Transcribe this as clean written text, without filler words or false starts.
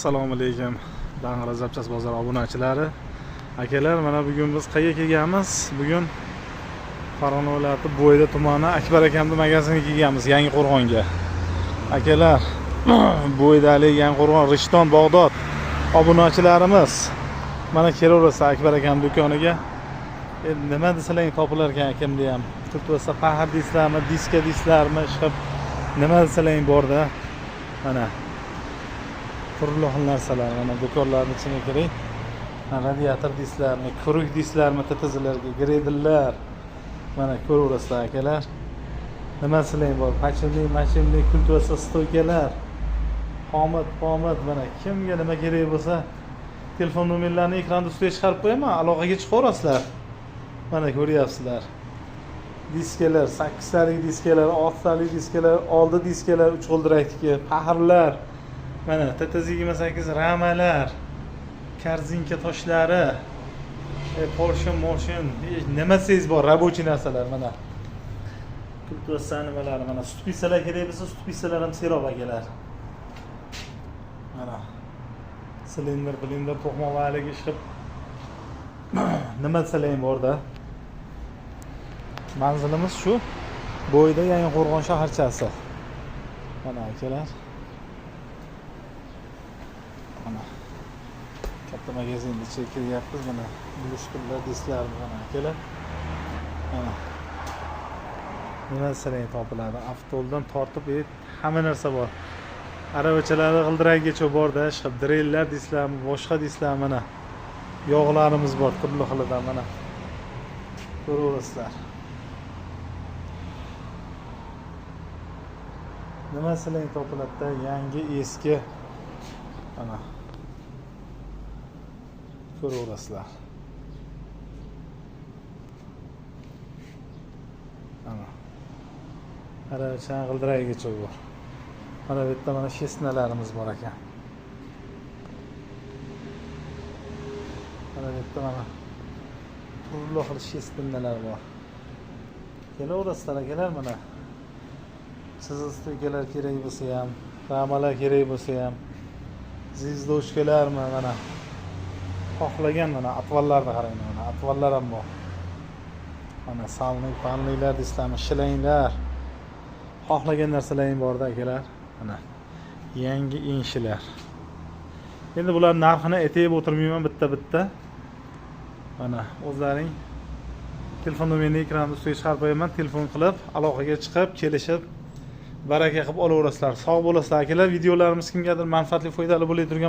Assalomu alaykum. Dang'ara Zapchas bozor obunachilari. Akalar, mana bugun biz qayerga kelganmiz? Bugun Farg'ona viloyati Bo'yda tumani Akbar akamning magaziniga kelganmiz, Yangiqo'rg'onga. Akalar, Bo'ydalik Yangiqo'rg'on, Rishton, Bag'dod obunachilarimiz mana kelaversa Akbar akam do'koniga. Nima desalar topilar ekan akamda ham. Turtsa pahar deysizlarmi, diska deysizlarmi, ishqib nima desalar borda. Mana turli xil narsalar, mana do'konlarning ichiga kiring. Radiator deysizlarmi, kuruk deysizlarmi, TTZlarga gredillar. Mana ko'raverasizlar akalar. Nima desalar bor, machimli, kulturasi stoykalar. Qomat, mana kimga nima kerak bo'lsa, telefon nomerlarini ekranda ustiga chiqarib qo'yaman, aloqaga chiqaverasizlar. Mana ko'ryapsizlar. Diskalar, 8 talik diskalar, 6 talik diskalar, oldi diskalar, 3 g'ildirakdagi paharlar. Mana TT28 ramalar, korzinka toshlari, Porsche moshin, nima siz bor, rabochiy narsalar mana. Kulturasi nimalari, mana stupisalar kerak bo'lsa, stupisalar ham serob akalar. Mana silindr, to'qmavalik ishqib nima desalar borda. Manzilimiz shu Bo'yda Yangiqo'rg'on shaharchasi. Mana akalar. Mana katta magazinga kiryapmiz, mana bulishtirlar disklar mana akalar. Mana nima desalar topiladi. Avtoldan tortib hamma narsa bor. Aravachalar g'ildiraggacha borda, ishqib drellar deysizlarmi, boshqa deysizlar mana. Yog'larimiz bor, turli xilidan mana. Ko'raverasizlar. Nima sizlar topiladida, yangi, eski. Mana. Ko'raverasizlar. Mana. Aravacha g'ildiragigacha bor. Mana bu yerda mana shestnalarimiz bor ekan. Mana bu yerda mana turli xil shestnalar bor. Kelaverasizlar akalar mana. Siz stoykalar kerak bo'lsa ham, ramalar kerak bo'lsa ham, zizdoshkalarmi mana. Xohlagan mana atvallarni qarang mana, atvallar ham bor. Mana salnik, panliklar deysizlarmi, shilanglar. Xohlagan narsalaring borda akalar. Mana yangi inshilar. Endi bular narxini aytib o'tirmayman bitta. Mana o'zlaring telefon nomerini ekranda ustiga chiqarib qo'yaman, telefon qilib, aloqaga chiqib, kelishib, baraka qilib olaverasizlar. Sog' bo'lasizlar akalar. Videolarimiz kimgadir manfaatli, foydali bo'lib turgan